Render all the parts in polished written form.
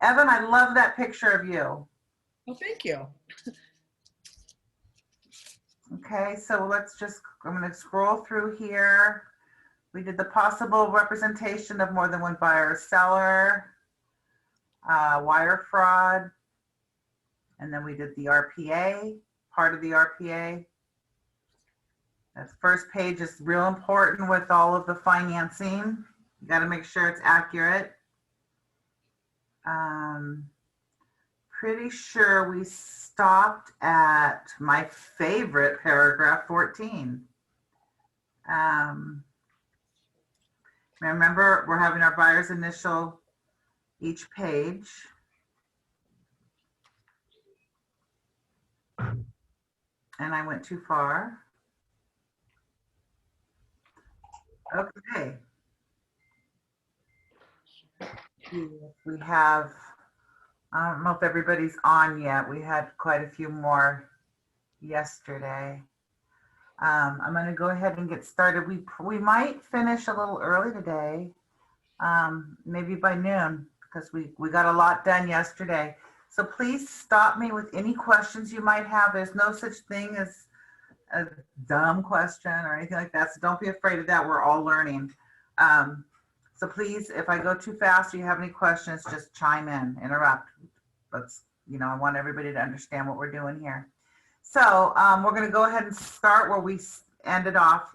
Evan, I love that picture of you. Well, thank you. Okay, so let's just, I'm going to scroll through here. We did the possible representation of more than one buyer or seller, wire fraud, and then we did the RPA, part of the RPA. That first page is real important with all of the financing. You got to make sure it's accurate. Pretty sure we stopped at my favorite paragraph 14. Remember, we're having our buyer's initial each page. And I went too far. Okay. We have, I don't know if everybody's on yet. We had quite a few more yesterday. I'm going to go ahead and get started. We might finish a little early today, maybe by noon, because we got a lot done yesterday. So please stop me with any questions you might have. There's no such thing as a dumb question or anything like that. So don't be afraid of that. We're all learning. So please, if I go too fast or you have any questions, just chime in, interrupt. Let's, I want everybody to understand what we're doing here. So we're going to go ahead and start where we ended off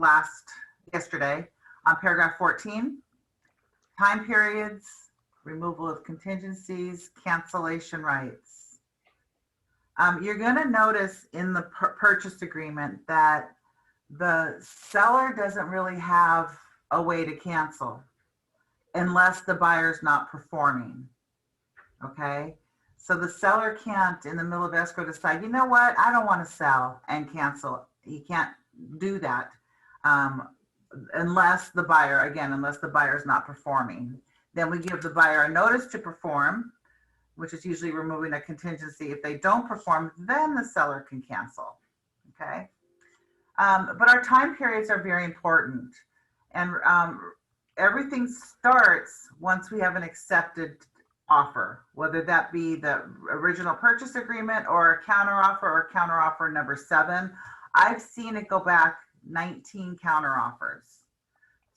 yesterday on paragraph 14, time periods, removal of contingencies, cancellation rights. You're going to notice in the purchase agreement that the seller doesn't really have a way to cancel unless the buyer's not performing, okay? So the seller can't, in the middle of escrow, decide, you know what, I don't want to sell and cancel. He can't do that unless the buyer is not performing. Then we give the buyer a notice to perform, which is usually removing a contingency. If they don't perform, then the seller can cancel, okay? But our time periods are very important. And everything starts once we have an accepted offer, whether that be the original purchase agreement or a counteroffer number 7. I've seen it go back 19 counteroffers.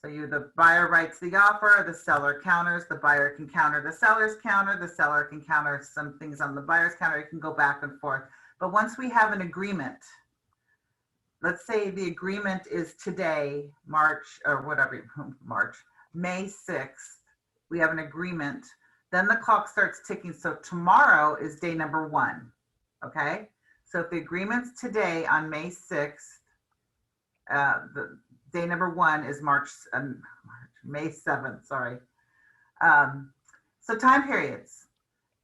So the buyer writes the offer, the seller counters, the buyer can counter the seller's counter, the seller can counter some things on the buyer's counter. It can go back and forth. But once we have an agreement, let's say the agreement is today, May 6th, we have an agreement, then the clock starts ticking. So tomorrow is day number 1, okay? So if the agreement's today on May 6th, the day number 1 is May 7th, sorry. So time periods.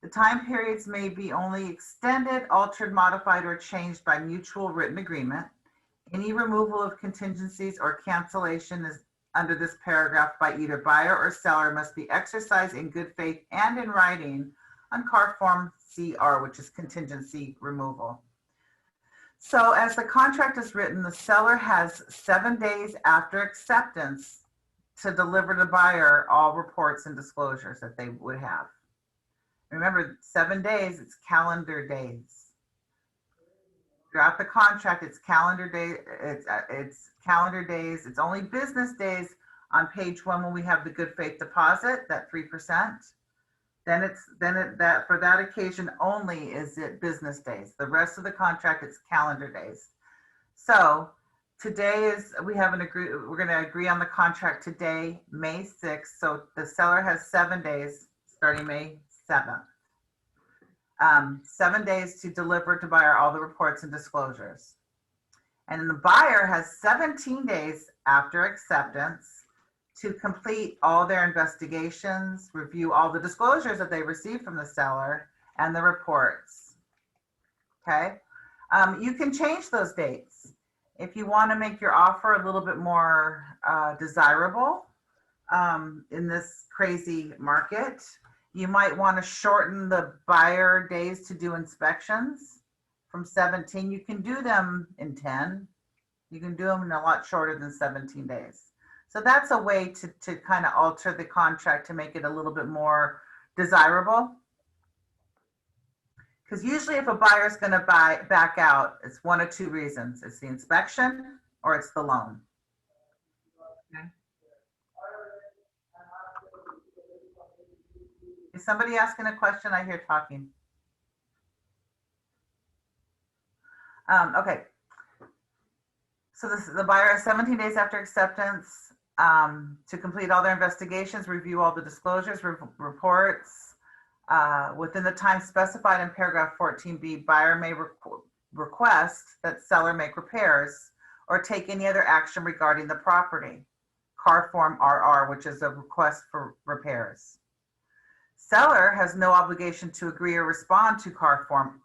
The time periods may be only extended, altered, modified, or changed by mutual written agreement. Any removal of contingencies or cancellation is under this paragraph by either buyer or seller must be exercised in good faith and in writing on CAR Form CR, which is contingency removal. So as the contract is written, the seller has 7 days after acceptance to deliver to the buyer all reports and disclosures that they would have. Remember, 7 days, it's calendar days. Throughout the contract, it's calendar day. It's calendar days. It's only business days on page 1 when we have the good faith deposit, that 3%. That for that occasion only is it business days. The rest of the contract, it's calendar days. So today we're going to agree on the contract today, May 6th. So the seller has 7 days starting May 7th. 7 days to deliver to buyer all the reports and disclosures. And then the buyer has 17 days after acceptance to complete all their investigations, review all the disclosures that they received from the seller and the reports. Okay. You can change those dates. If you want to make your offer a little bit more desirable in this crazy market, you might want to shorten the buyer days to do inspections from 17. You can do them in 10. You can do them in a lot shorter than 17 days. So that's a way to kind of alter the contract to make it a little bit more desirable. Because usually if a buyer is going to back out, it's one of two reasons. It's the inspection or it's the loan. Okay. Is somebody asking a question? I hear talking. Okay. So the buyer has 17 days after acceptance to complete all their investigations, review all the disclosures, reports. Within the time specified in paragraph 14B, buyer may request that seller make repairs or take any other action regarding the property. CAR form RR, which is a request for repairs. Seller has no obligation to agree or respond to CAR form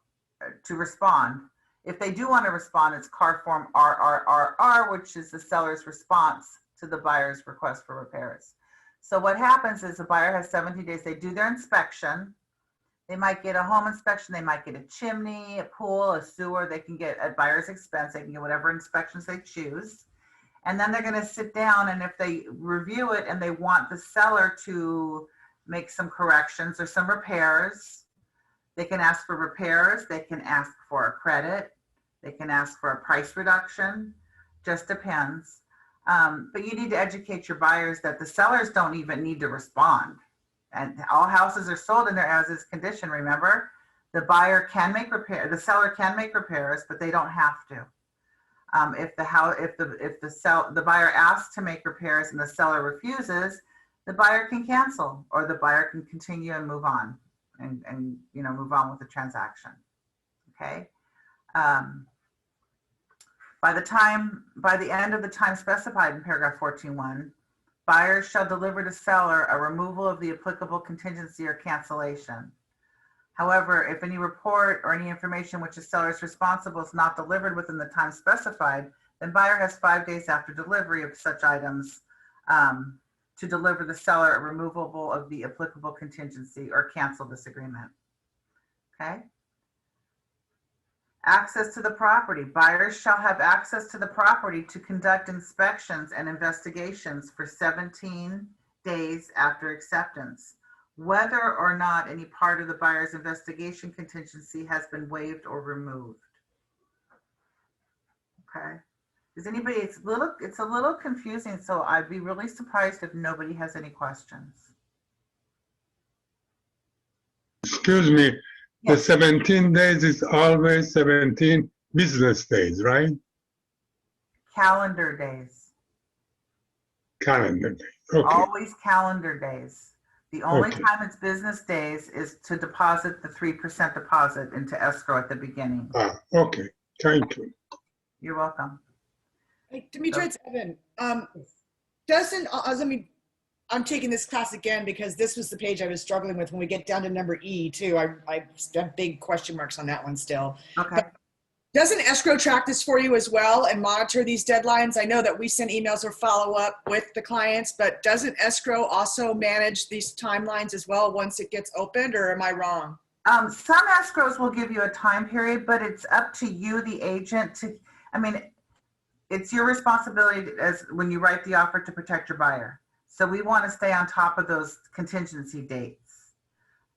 to respond. If they do want to respond, it's CAR form RRRR, which is the seller's response to the buyer's request for repairs. So what happens is the buyer has 17 days. They do their inspection. They might get a home inspection. They might get a chimney, a pool, a sewer. They can get at buyer's expense. They can get whatever inspections they choose. And then they're going to sit down, and if they review it and they want the seller to make some corrections or some repairs, they can ask for repairs. They can ask for a credit. They can ask for a price reduction. Just depends. But you need to educate your buyers that the sellers don't even need to respond. And all houses are sold in their as-is condition. Remember, the buyer can make the seller can make repairs, but they don't have to. If the buyer asks to make repairs and the seller refuses, the buyer can cancel, or the buyer can continue and move on, and move on with the transaction. Okay. By the end of the time specified in paragraph 14.1, buyers shall deliver to seller a removal of the applicable contingency or cancellation. However, if any report or any information which the seller is responsible is not delivered within the time specified, then buyer has 5 days after delivery of such items to deliver the seller a removable of the applicable contingency or cancel this agreement. Okay. Access to the property. Buyers shall have access to the property to conduct inspections and investigations for 17 days after acceptance, whether or not any part of the buyer's investigation contingency has been waived or removed. Okay. Does anybody, it's a little confusing, so I'd be really surprised if nobody has any questions. Excuse me, the Yes. 17 days is always 17 business days, right? Calendar days. Calendar days, okay. Always calendar days. The only Okay. time it's business days is to deposit the 3% deposit into escrow at the beginning. Okay, thank you. You're welcome. Hey, Demetra, it's Evan. I'm taking this class again because this was the page I was struggling with when we get down to number E too. I have big question marks on that one still. Okay. But doesn't escrow track this for you as well and monitor these deadlines? I know that we send emails or follow up with the clients, but doesn't escrow also manage these timelines as well once it gets opened, or am I wrong? Some escrows will give you a time period, but it's up to you, the agent, it's your responsibility as when you write the offer to protect your buyer. So we want to stay on top of those contingency dates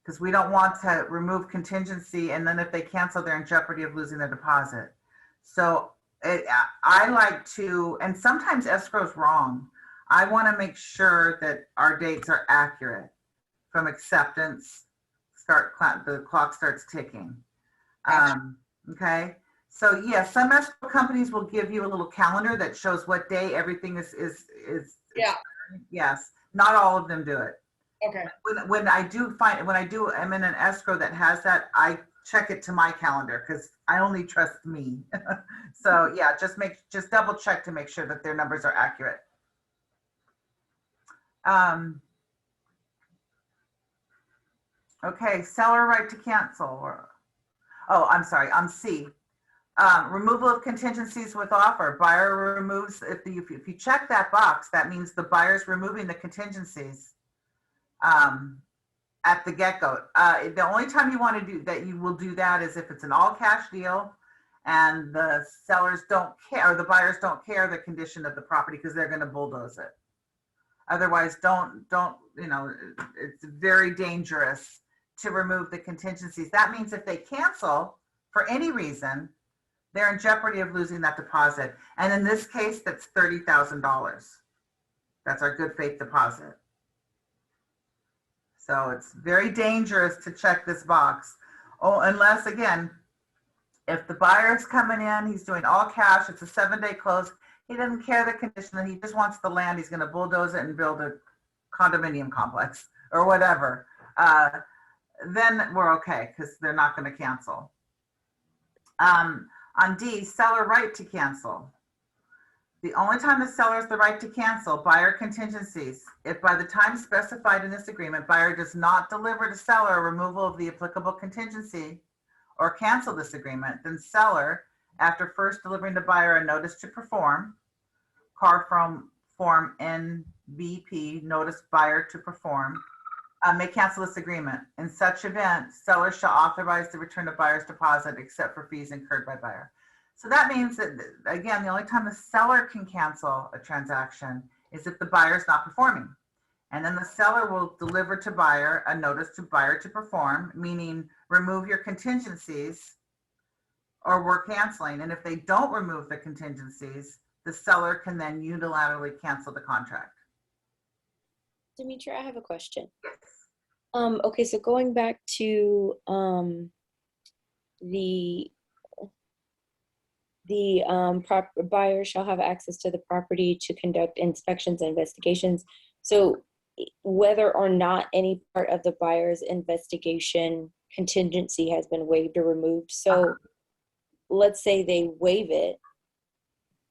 because we don't want to remove contingency, and then if they cancel, they're in jeopardy of losing their deposit. So I like to, and sometimes escrow's wrong. I want to make sure that our dates are accurate from acceptance. The clock starts ticking. Okay. So yeah, some escrow companies will give you a little calendar that shows what day everything is. Yeah. Yes. Not all of them do it. Okay. When I'm in an escrow that has that, I check it to my calendar because I only trust me. So yeah, just double check to make sure that their numbers are accurate. Okay, seller right to cancel. I'm sorry, on C. Removal of contingencies with offer. Buyer removes, if you check that box, that means the buyer's removing the contingencies at the get-go. The only time you want to do that, you will do that is if it's an all-cash deal and the sellers don't care, or the buyers don't care the condition of the property because they're going to bulldoze it. Otherwise, don't, it's very dangerous to remove the contingencies. That means if they cancel for any reason, they're in jeopardy of losing that deposit. And in this case, that's $30,000. That's our good faith deposit. So it's very dangerous to check this box. Oh, unless, again, if the buyer's coming in, he's doing all cash, it's a 7-day close, he doesn't care the condition, he just wants the land, he's gonna bulldoze it and build a condominium complex or whatever, then we're okay, because they're not gonna cancel. On D, seller right to cancel. The only time the seller has the right to cancel, buyer contingencies. If by the time specified in this agreement, buyer does not deliver to seller a removal of the applicable contingency or cancel this agreement, then seller, after first delivering to buyer a notice to perform, CAR from form NBP, notice buyer to perform, may cancel this agreement. In such event, seller shall authorize the return of buyer's deposit except for fees incurred by buyer. So that means that, again, the only time the seller can cancel a transaction is if the buyer is not performing. And then the seller will deliver to buyer a notice to buyer to perform, meaning remove your contingencies or we're canceling. And if they don't remove the contingencies, the seller can then unilaterally cancel the contract. Demetra, I have a question. Yes. Okay, so going back to buyer shall have access to the property to conduct inspections and investigations. So whether or not any part of the buyer's investigation contingency has been waived or removed. So let's say they waive it,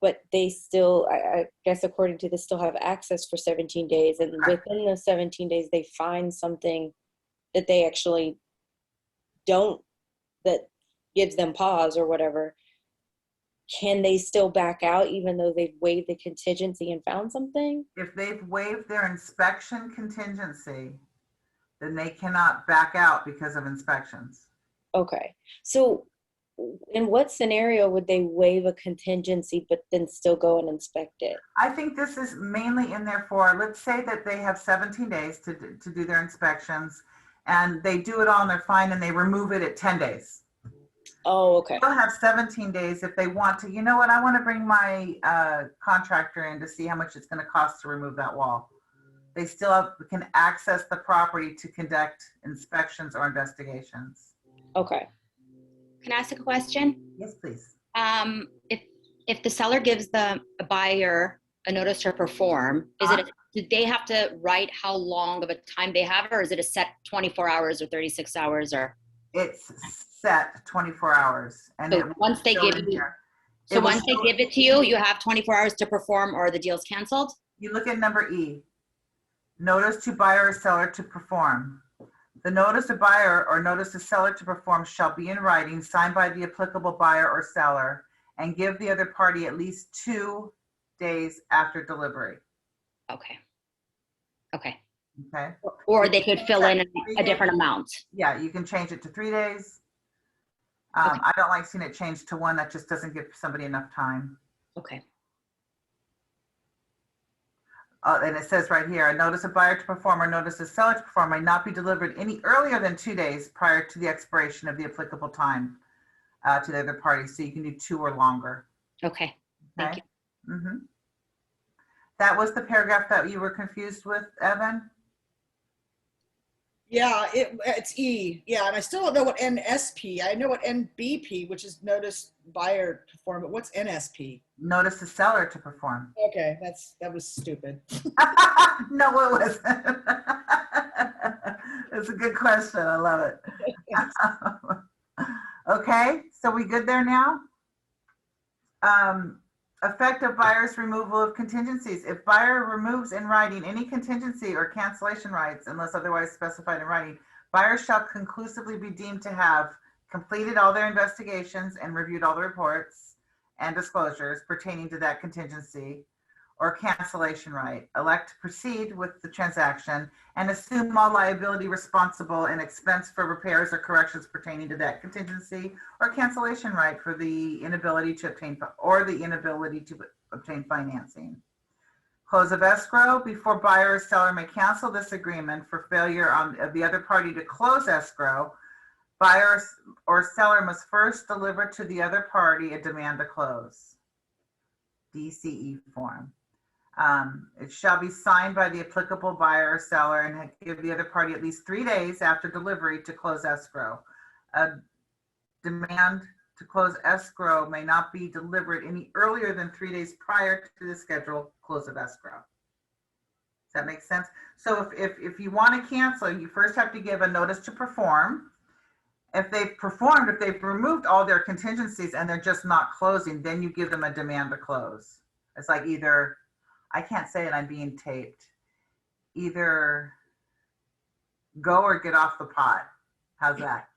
but they still, I guess according to this, still have access for 17 days. And within those 17 days, they find something that they actually don't, that gives them pause or whatever. Can they still back out even though they've waived the contingency and found something? If they've waived their inspection contingency, then they cannot back out because of inspections. Okay. So in what scenario would they waive a contingency but then still go and inspect it? I think this is mainly in there for, let's say that they have 17 days to do their inspections and they do it all and they're fine and they remove it at 10 days. Oh, okay. They'll have 17 days if they want to, you know what, I want to bring my contractor in to see how much it's going to cost to remove that wall. They still can access the property to conduct inspections or investigations. Okay. Can I ask a question? Yes, please. If the seller gives the buyer a notice to perform, do they have to write how long of a time they have, or is it a set 24 hours or 36 hours or? It's set 24 hours. And so once they give you, so once they give it to you, you have 24 hours to perform or the deal's canceled? You look at number E, notice to buyer or seller to perform. The notice to buyer or notice to seller to perform shall be in writing, signed by the applicable buyer or seller, and give the other party at least 2 days after delivery. Okay. Okay. Okay. Or they could fill in a different amount. Yeah, you can change it to 3 days. Okay. I don't like seeing it changed to 1. That just doesn't give somebody enough time. Okay. And it says right here, a notice of buyer to perform or notice of seller to perform may not be delivered any earlier than 2 days prior to the expiration of the applicable time to the other party. So you can do 2 or longer. Okay. Thank you. Mm-hmm. That was the paragraph that you were confused with, Evan? Yeah, it's E. Yeah, and I still don't know what NSP. I know what NBP, which is notice buyer perform, but what's NSP? Notice the seller to perform. Okay, that was stupid. No, it wasn't. It's a good question. I love it. Okay, so we good there now? Effect of buyer's removal of contingencies. If buyer removes in writing any contingency or cancellation rights, unless otherwise specified in writing, buyer shall conclusively be deemed to have completed all their investigations and reviewed all the reports and disclosures pertaining to that contingency or cancellation right, elect to proceed with the transaction and assume all liability responsible and expense for repairs or corrections pertaining to that contingency or cancellation right for the inability to obtain financing. Close of escrow. Before buyer or seller may cancel this agreement for failure of the other party to close escrow, buyer or seller must first deliver to the other party a demand to close, DCE form. It shall be signed by the applicable buyer or seller and give the other party at least 3 days after delivery to close escrow. A demand to close escrow may not be delivered any earlier than 3 days prior to the scheduled close of escrow. Does that make sense? So if you want to cancel, you first have to give a notice to perform. If they've performed, if they've removed all their contingencies and they're just not closing, then you give them a demand to close. It's like either, I can't say it, I'm being taped. Either go or get off the pot. How's that?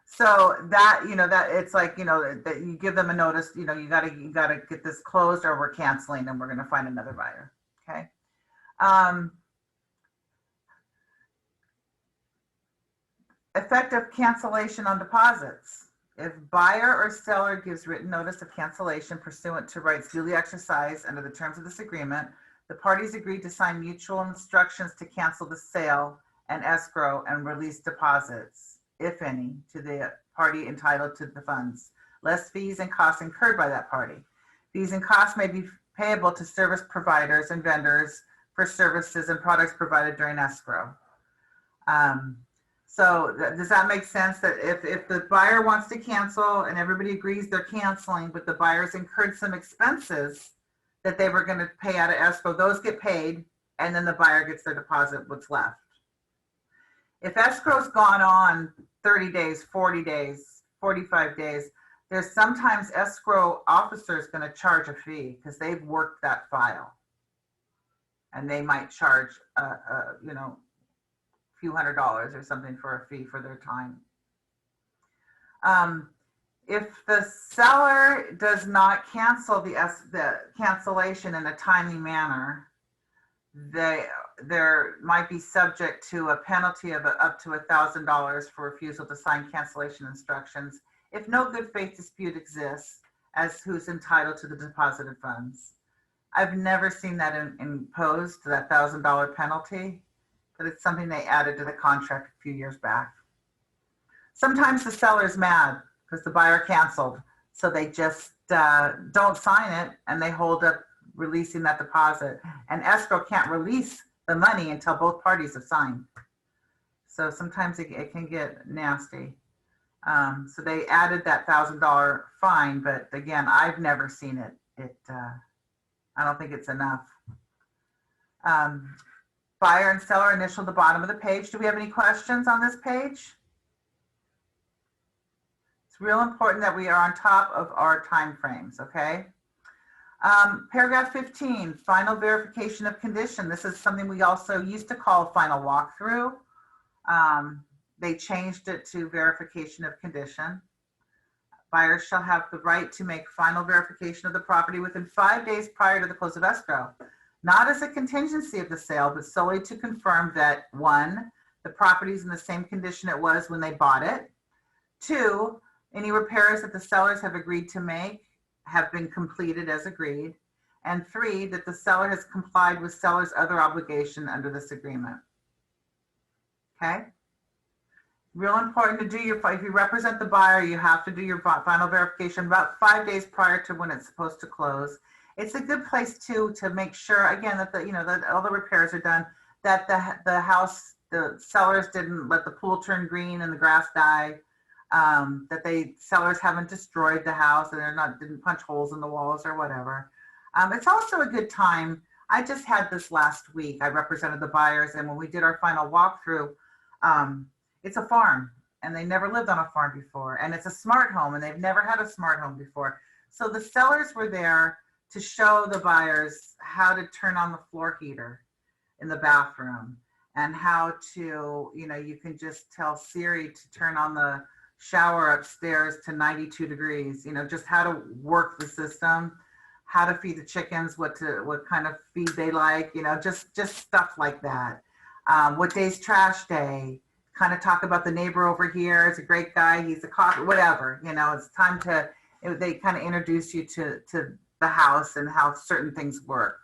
So that, that it's like, that you give them a notice, you gotta get this closed or we're canceling and we're going to find another buyer. Okay. Effective cancellation on deposits. If buyer or seller gives written notice of cancellation pursuant to rights duly exercised under the terms of this agreement, the parties agreed to sign mutual instructions to cancel the sale and escrow and release deposits, if any, to the party entitled to the funds, less fees and costs incurred by that party. Fees and costs may be payable to service providers and vendors for services and products provided during escrow. So does that make sense that if the buyer wants to cancel and everybody agrees they're canceling, but the buyer's incurred some expenses that they were going to pay out of escrow, those get paid, and then the buyer gets their deposit, what's left. If escrow's gone on 30 days, 40 days, 45 days, there's sometimes escrow officers going to charge a fee because they've worked that file. And they might charge, few $100s or something for a fee for their time. If the seller does not cancel the cancellation in a timely manner, there might be subject to a penalty of up to $1,000 for refusal to sign cancellation instructions if no good faith dispute exists as who's entitled to the deposited funds. I've never seen that imposed, that $1,000 penalty, but it's something they added to the contract a few years back. Sometimes the seller's mad because the buyer canceled, so they just don't sign it and they hold up releasing that deposit. And escrow can't release the money until both parties have signed. So sometimes it can get nasty. So they added that $1,000 fine, but again, I've never seen it. I don't think it's enough. Buyer and seller initial at the bottom of the page. Do we have any questions on this page? It's real important that we are on top of our time frames, okay? Paragraph 15, final verification of condition. This is something we also used to call final walkthrough. They changed it to verification of condition. Buyers shall have the right to make final verification of the property within 5 days prior to the close of escrow, not as a contingency of the sale, but solely to confirm that 1, the property is in the same condition it was when they bought it. 2, any repairs that the sellers have agreed to make have been completed as agreed. And 3, that the seller has complied with seller's other obligation under this agreement. Okay? Real important to do if you represent the buyer, you have to do your final verification about 5 days prior to when it's supposed to close. It's a good place too to make sure, again, that that all the repairs are done, that the sellers didn't let the pool turn green and the grass die, that sellers haven't destroyed the house and didn't punch holes in the walls or whatever. It's also a good time. I just had this last week. I represented the buyers, and when we did our final walkthrough, it's a farm and they never lived on a farm before, and it's a smart home and they've never had a smart home before. So the sellers were there to show the buyers how to turn on the floor heater in the bathroom and how to, you can just tell Siri to turn on the shower upstairs to 92 degrees, just how to work the system, how to feed the chickens, what kind of feed they like, just stuff like that. What day's trash day, kind of talk about the neighbor over here. Is a great guy. He's a coffee, whatever, it's time to, they kind of introduce you to the house and how certain things work.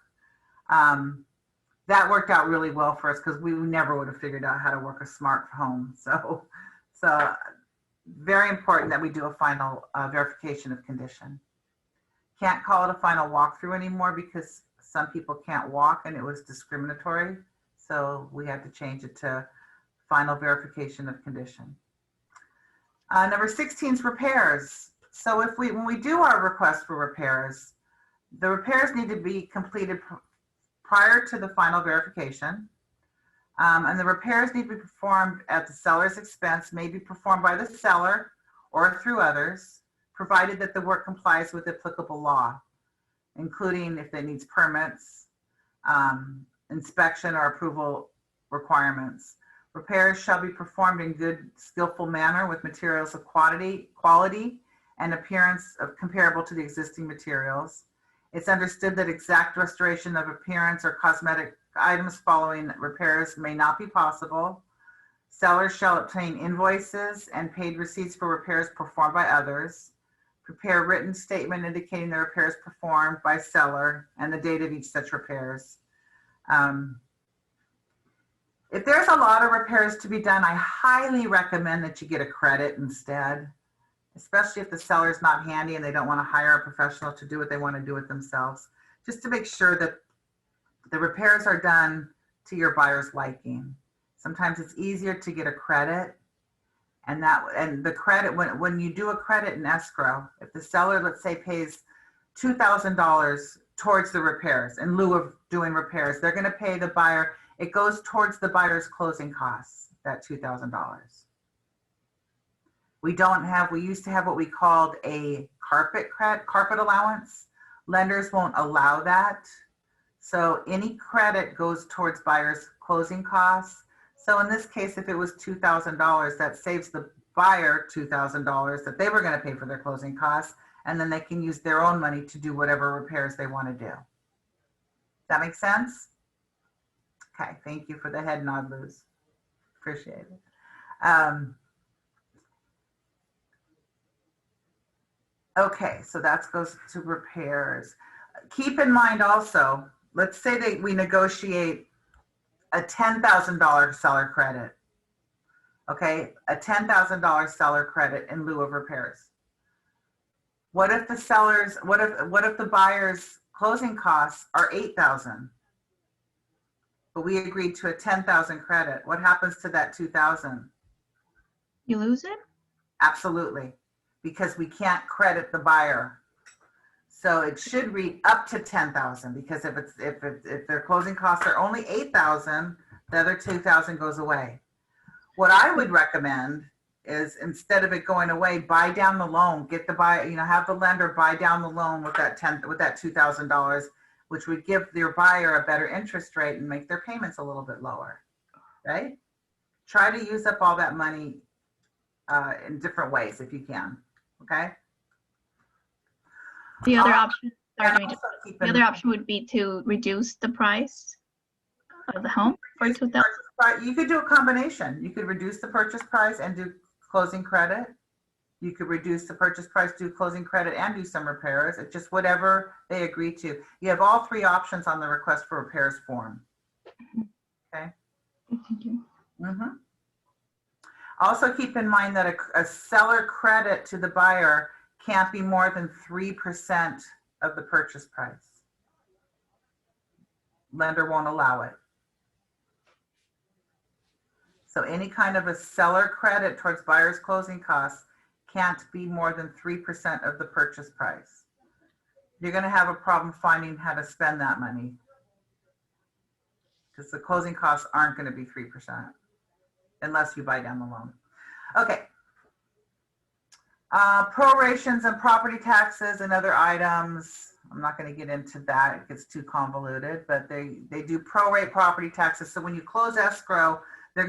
That worked out really well for us because we never would have figured out how to work a smart home. So very important that we do a final verification of condition. Can't call it a final walkthrough anymore because some people can't walk and it was discriminatory. So we had to change it to final verification of condition. Number 16 is repairs. So when we do our request for repairs, the repairs need to be completed prior to the final verification. And the repairs need to be performed at the seller's expense, may be performed by the seller or through others, provided that the work complies with applicable law, including if it needs permits, inspection or approval requirements. Repairs shall be performed in good, skillful manner with materials of quality and appearance comparable to the existing materials. It's understood that exact restoration of appearance or cosmetic items following repairs may not be possible. Sellers shall obtain invoices and paid receipts for repairs performed by others. Prepare written statement indicating the repairs performed by seller and the date of each such repairs. If there's a lot of repairs to be done, I highly recommend that you get a credit instead, especially if the seller's not handy and they don't want to hire a professional to do what they want to do it themselves, just to make sure that the repairs are done to your buyer's liking. Sometimes it's easier to get a credit, and the credit, when you do a credit in escrow, if the seller, let's say, pays $2,000 towards the repairs in lieu of doing repairs, they're going to pay the buyer. It goes towards the buyer's closing costs, that $2,000. We used to have what we called a carpet allowance. Lenders won't allow that. So any credit goes towards buyer's closing costs. So in this case, if it was $2,000, that saves the buyer $2,000 that they were going to pay for their closing costs, and then they can use their own money to do whatever repairs they want to do. That make sense? Okay, thank you for the head nod, Luz. Appreciate it. Okay, so that goes to repairs. Keep in mind also, let's say that we negotiate a $10,000 seller credit. Okay, a $10,000 seller credit in lieu of repairs. What if the buyer's closing costs are $8,000? But we agreed to a $10,000 credit. What happens to that $2,000? You lose it? Absolutely, because we can't credit the buyer. So it should read up to $10,000, because if their closing costs are only $8,000, the other $2,000 goes away. What I would recommend is, instead of it going away, buy down the loan. Get the buyer, have the lender buy down the loan with that $2,000, which would give your buyer a better interest rate and make their payments a little bit lower, right? Try to use up all that money in different ways if you can, okay? The other option, the other option would be to reduce the price of the home for $2,000. You could do a combination. You could reduce the purchase price and do closing credit. You could reduce the purchase price, do closing credit, and do some repairs. It's just whatever they agree to. You have all three options on the request for repairs form. Okay. Thank you. Mm-hmm. Also keep in mind that a seller credit to the buyer can't be more than 3% of the purchase price. Lender won't allow it. So any kind of a seller credit towards buyer's closing costs can't be more than 3% of the purchase price. You're going to have a problem finding how to spend that money, because the closing costs aren't going to be 3% unless you buy down the loan. Okay. Prorations and property taxes and other items. I'm not going to get into that. It gets too convoluted, but they do prorate property taxes. So when you close escrow, they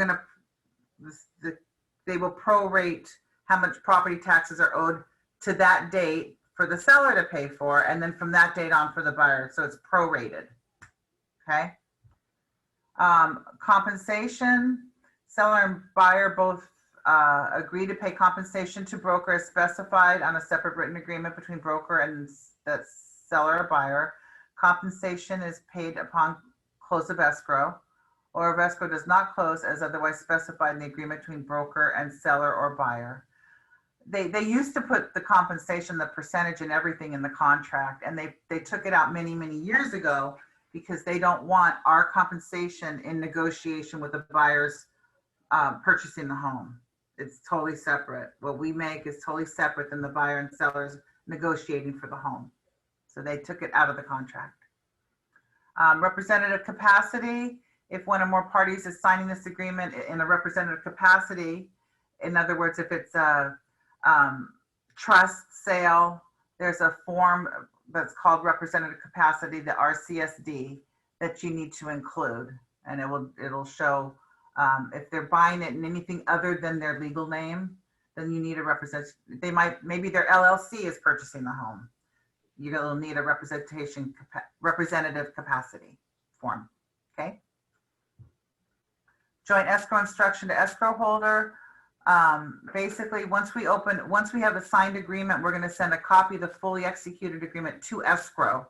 will prorate how much property taxes are owed to that date for the seller to pay for, and then from that date on for the buyer. So it's prorated. Okay. Compensation, seller and buyer both agree to pay compensation to broker as specified on a separate written agreement between broker and the seller or buyer. Compensation is paid upon close of escrow, or if escrow does not close as otherwise specified in the agreement between broker and seller or buyer. They used to put the compensation, the percentage and everything in the contract, and they took it out many, many years ago because they don't want our compensation in negotiation with the buyers purchasing the home. It's totally separate. What we make is totally separate than the buyer and sellers negotiating for the home. So they took it out of the contract. Representative capacity, if one or more parties is signing this agreement in a representative capacity, in other words, if it's a trust sale, there's a form that's called representative capacity, the RCSD, that you need to include, and it'll show if they're buying it in anything other than their legal name, then you need a maybe their LLC is purchasing the home. You'll need a representative capacity form. Okay. Joint escrow instruction to escrow holder. Basically, once we have a signed agreement, we're going to send a copy of the fully executed agreement to escrow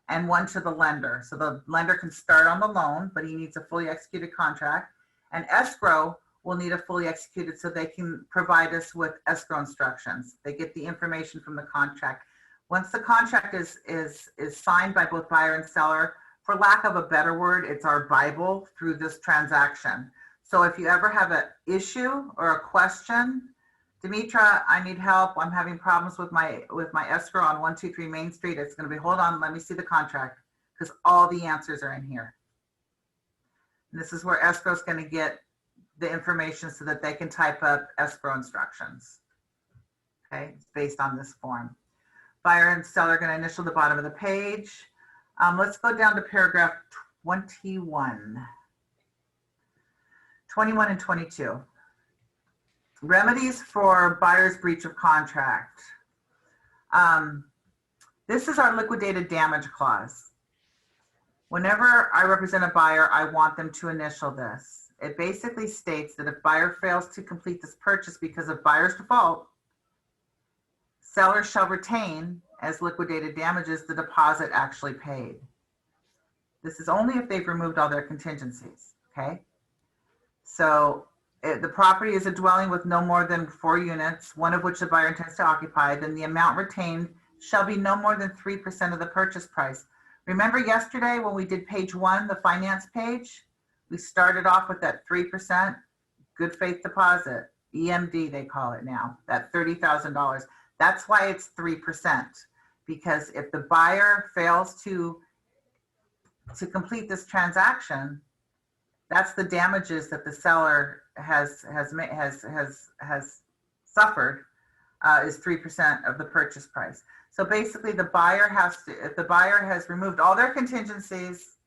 and one to the lender. So the lender can start on the loan, but he needs a fully executed contract, and escrow will need a fully executed so they can provide us with escrow instructions. They get the information from the contract. Once the contract is signed by both buyer and seller, for lack of a better word, it's our Bible through this transaction. So if you ever have an issue or a question, Demetra, I need help. I'm having problems with my escrow on 123 Main Street. It's going to be, hold on, let me see the contract, because all the answers are in here. And this is where escrow is going to get the information so that they can type up escrow instructions. Okay, it's based on this form. Buyer and seller are going to initial the bottom of the page. Let's go down to paragraph 21. 21 and 22. Remedies for buyer's breach of contract. This is our liquidated damage clause. Whenever I represent a buyer, I want them to initial this. It basically states that if buyer fails to complete this purchase because of buyer's default, seller shall retain as liquidated damages the deposit actually paid. This is only if they've removed all their contingencies, okay? So if the property is a dwelling with no more than 4 units, one of which the buyer intends to occupy, then the amount retained shall be no more than 3% of the purchase price. Remember yesterday when we did page 1, the finance page? We started off with that 3% good faith deposit, EMD they call it now, that $30,000. That's why it's 3%, because if the buyer fails to complete this transaction, that's the damages that the seller has suffered, is 3% of the purchase price. So basically the buyer has to, if the buyer has removed all their contingencies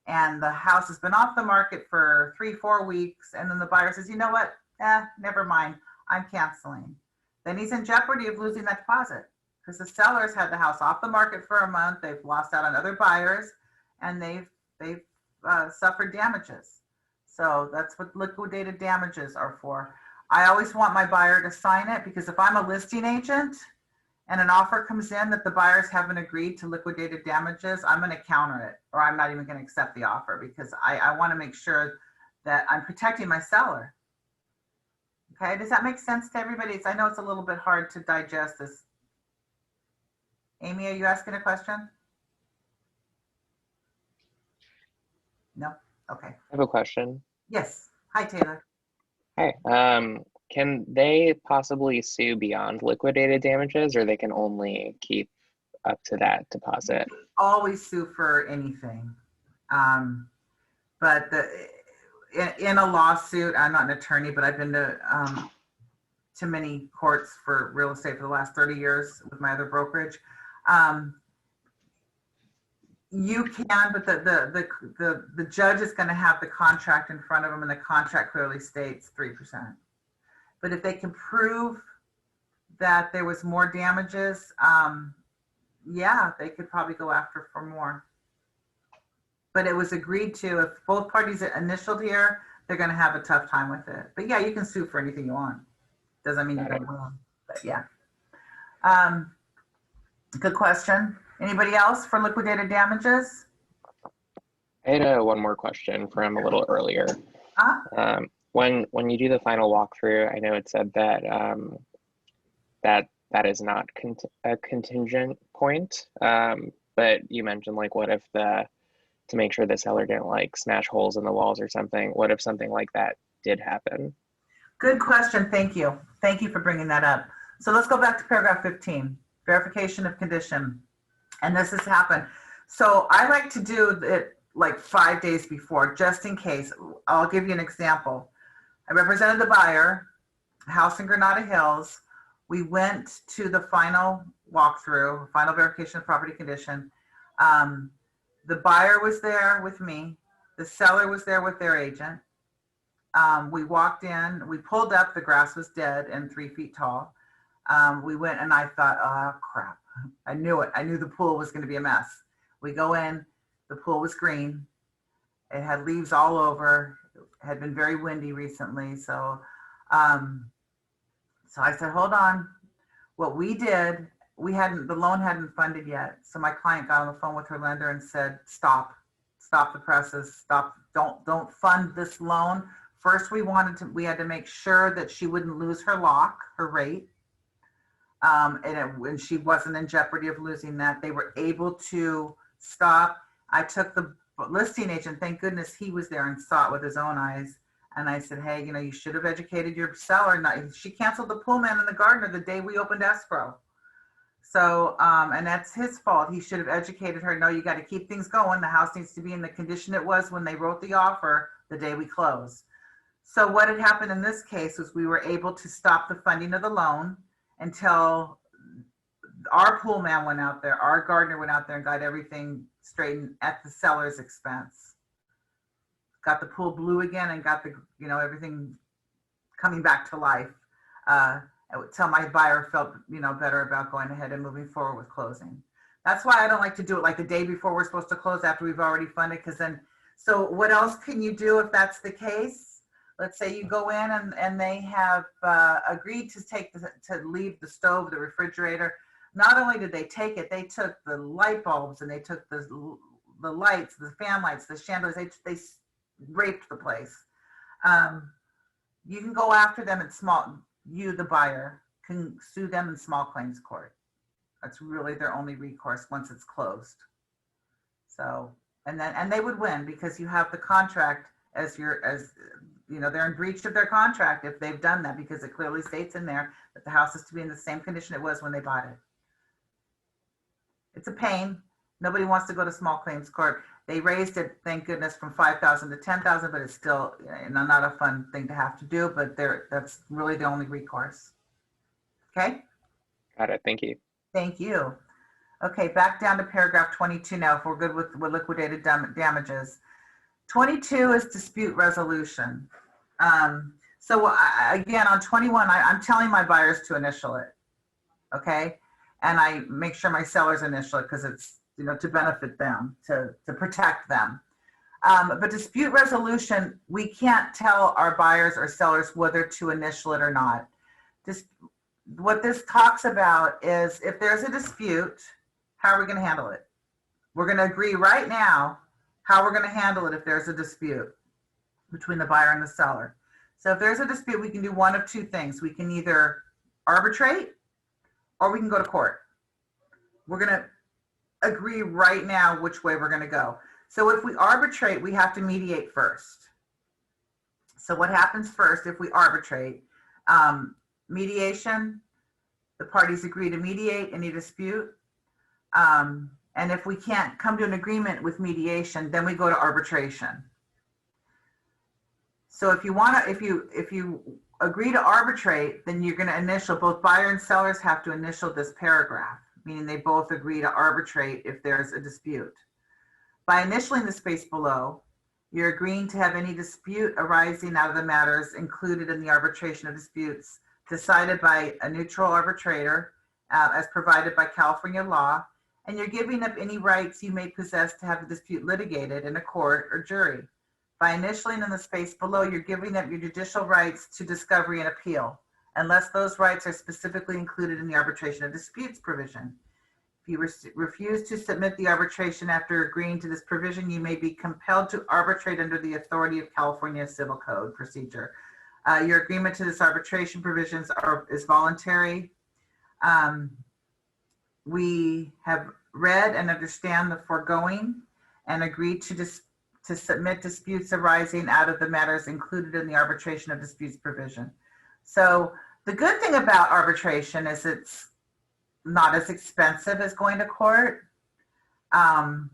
and the house has been off the market for 3-4 weeks, and then the buyer says, you know what, never mind, I'm canceling, then he's in jeopardy of losing that deposit, because the sellers had the house off the market for a month, they've lost out on other buyers, and they've suffered damages. So that's what liquidated damages are for. I always want my buyer to sign it, because if I'm a listing agent and an offer comes in that the buyers haven't agreed to liquidated damages, I'm going to counter it, or I'm not even going to accept the offer, because I want to make sure that I'm protecting my seller. Okay, does that make sense to everybody? I know it's a little bit hard to digest this. Amy, are you asking a question? No? Okay. I have a question. Yes. Hi, Taylor. Hi. Can they possibly sue beyond liquidated damages, or they can only keep up to that deposit? Always sue for anything. But in a lawsuit, I'm not an attorney, but I've been to many courts for real estate for the last 30 years with my other brokerage. You can, but the judge is going to have the contract in front of them, and the contract clearly states 3%. But if they can prove that there was more damages, yeah, they could probably go after for more. But it was agreed to. If both parties are initialed here, they're going to have a tough time with it. But yeah, you can sue for anything you want. Doesn't mean you're going to win. But yeah. Good question. Anybody else for liquidated damages? I had one more question from a little earlier. When you do the final walkthrough, I know it said that that is not a contingent point, but you mentioned like what if to make sure the seller didn't like smash holes in the walls or something. What if something like that did happen? Good question. Thank you. Thank you for bringing that up. So let's go back to paragraph 15, verification of condition. And this has happened. So I like to do it like 5 days before, just in case. I'll give you an example. I represented the buyer, house in Granada Hills. We went to the final walkthrough, final verification of property condition. The buyer was there with me. The seller was there with their agent. We walked in, we pulled up, the grass was dead and 3 feet tall. We went and I thought, oh crap, I knew it. I knew the pool was going to be a mess. We go in, the pool was green. It had leaves all over. It had been very windy recently. So I said, hold on. What we did, the loan hadn't funded yet. So my client got on the phone with her lender and said, stop the presses, stop, don't fund this loan. First, we had to make sure that she wouldn't lose her lock, her rate. And she wasn't in jeopardy of losing that. They were able to stop. I took the listing agent, thank goodness he was there and saw it with his own eyes. And I said, hey, you should have educated your seller. She canceled the pool man and the gardener the day we opened escrow. So, and that's his fault. He should have educated her. No, you got to keep things going. The house needs to be in the condition it was when they wrote the offer the day we closed. So what had happened in this case was we were able to stop the funding of the loan until our pool man went out there, our gardener went out there and got everything straightened at the seller's expense. Got the pool blue again and got the, everything coming back to life. Until my buyer felt, better about going ahead and moving forward with closing. That's why I don't like to do it like the day before we're supposed to close after we've already funded, because then, so what else can you do if that's the case? Let's say you go in and they have agreed to leave the stove, the refrigerator. Not only did they take it, they took the light bulbs and they took the lights, the fan lights, the chandeliers, they raped the place. You can go after them in small, you, the buyer, can sue them in small claims court. That's really their only recourse once it's closed. So, and they would win because you have the contract they're in breach of their contract if they've done that, because it clearly states in there that the house is to be in the same condition it was when they bought it. It's a pain. Nobody wants to go to small claims court. They raised it, thank goodness, from 5,000 to 10,000, but it's still not a fun thing to have to do, but that's really the only recourse. Okay? Got it. Thank you. Thank you. Okay, back down to paragraph 22 now, if we're good with liquidated damages. 22 is dispute resolution. So again, on 21, I'm telling my buyers to initial it, okay? And I make sure my sellers initial it because it's, to benefit them, to protect them. But dispute resolution, we can't tell our buyers or sellers whether to initial it or not. What this talks about is if there's a dispute, how are we going to handle it? We're going to agree right now how we're going to handle it if there's a dispute between the buyer and the seller. So if there's a dispute, we can do one of two things. We can either arbitrate or we can go to court. We're going to agree right now which way we're going to go. So if we arbitrate, we have to mediate first. So what happens first if we arbitrate? Mediation, the parties agree to mediate any dispute. And if we can't come to an agreement with mediation, then we go to arbitration. So if you agree to arbitrate, then you're going to initial, both buyer and sellers have to initial this paragraph, meaning they both agree to arbitrate if there's a dispute. By initialing the space below, you're agreeing to have any dispute arising out of the matters included in the arbitration of disputes decided by a neutral arbitrator as provided by California law, and you're giving up any rights you may possess to have the dispute litigated in a court or jury. By initialing in the space below, you're giving up your judicial rights to discovery and appeal, unless those rights are specifically included in the arbitration of disputes provision. If you refuse to submit the arbitration after agreeing to this provision, you may be compelled to arbitrate under the authority of California Civil Code procedure. Your agreement to this arbitration provisions is voluntary. We have read and understand the foregoing and agreed to submit disputes arising out of the matters included in the arbitration of disputes provision. So the good thing about arbitration is it's not as expensive as going to court. The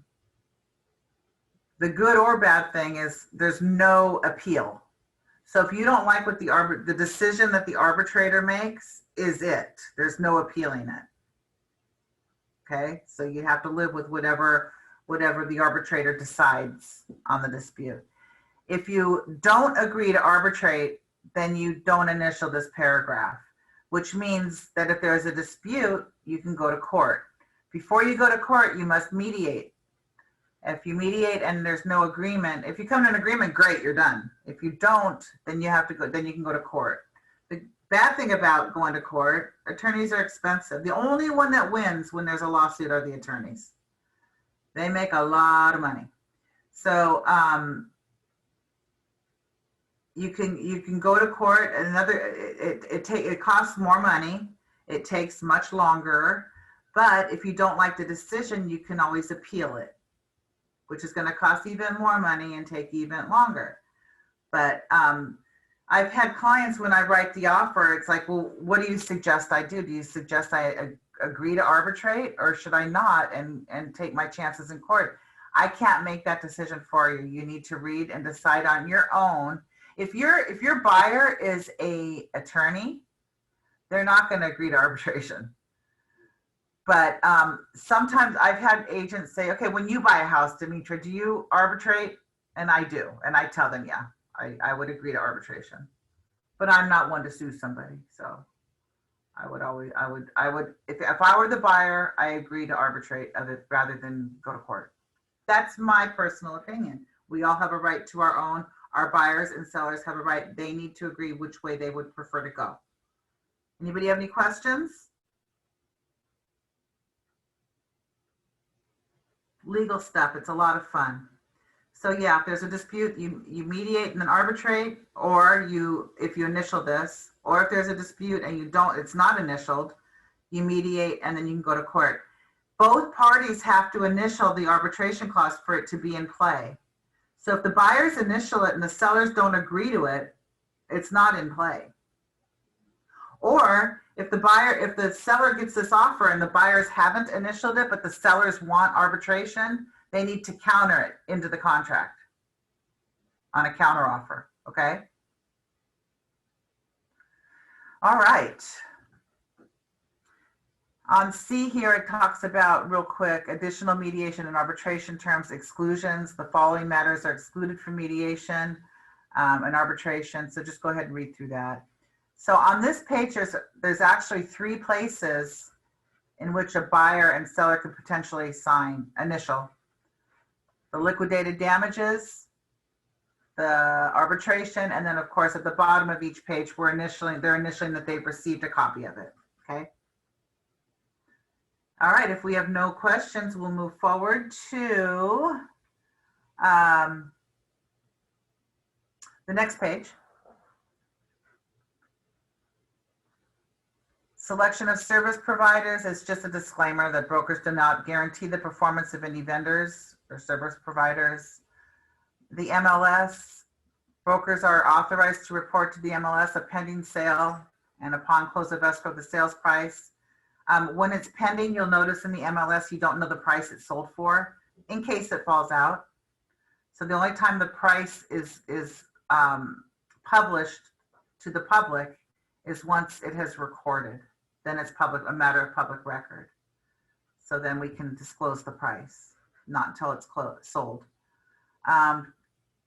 good or bad thing is there's no appeal. So if you don't like what the decision that the arbitrator makes is it. There's no appealing it. Okay, so you have to live with whatever the arbitrator decides on the dispute. If you don't agree to arbitrate, then you don't initial this paragraph, which means that if there's a dispute, you can go to court. Before you go to court, you must mediate. If you mediate and there's no agreement, if you come to an agreement, great, you're done. If you don't, then you have to go, then you can go to court. The bad thing about going to court, attorneys are expensive. The only one that wins when there's a lawsuit are the attorneys. They make a lot of money. So you can go to court. It costs more money. It takes much longer. But if you don't like the decision, you can always appeal it, which is going to cost even more money and take even longer. But I've had clients when I write the offer, it's like, well, what do you suggest I do? Do you suggest I agree to arbitrate, or should I not and take my chances in court? I can't make that decision for you. You need to read and decide on your own. If your buyer is an attorney, they're not going to agree to arbitration. But sometimes I've had agents say, okay, when you buy a house, Demetra, do you arbitrate? And I do. And I tell them, yeah, I would agree to arbitration. But I'm not one to sue somebody. So I would, if I were the buyer, I agree to arbitrate rather than go to court. That's my personal opinion. We all have a right to our own. Our buyers and sellers have a right. They need to agree which way they would prefer to go. Anybody have any questions? Legal stuff, it's a lot of fun. So yeah, if there's a dispute, you mediate and then arbitrate, or if you initial this, or if there's a dispute and it's not initialed, you mediate and then you can go to court. Both parties have to initial the arbitration clause for it to be in play. So if the buyers initial it and the sellers don't agree to it, it's not in play. Or if the seller gets this offer and the buyers haven't initialed it, but the sellers want arbitration, they need to counter it into the contract on a counter offer, okay? All right. On C here, it talks about, real quick, additional mediation and arbitration terms, exclusions. The following matters are excluded from mediation and arbitration. So just go ahead and read through that. So on this page, there's actually 3 places in which a buyer and seller could potentially initial. The liquidated damages, the arbitration, and then of course at the bottom of each page, they're initialing that they've received a copy of it, okay? All right, if we have no questions, we'll move forward to the next page. Selection of service providers is just a disclaimer that brokers do not guarantee the performance of any vendors or service providers. The MLS, brokers are authorized to report to the MLS a pending sale, and upon close of escrow, the sales price. When it's pending, you'll notice in the MLS, you don't know the price it's sold for in case it falls out. So the only time the price is published to the public is once it has recorded. Then it's a matter of public record. So then we can disclose the price, not until it's sold.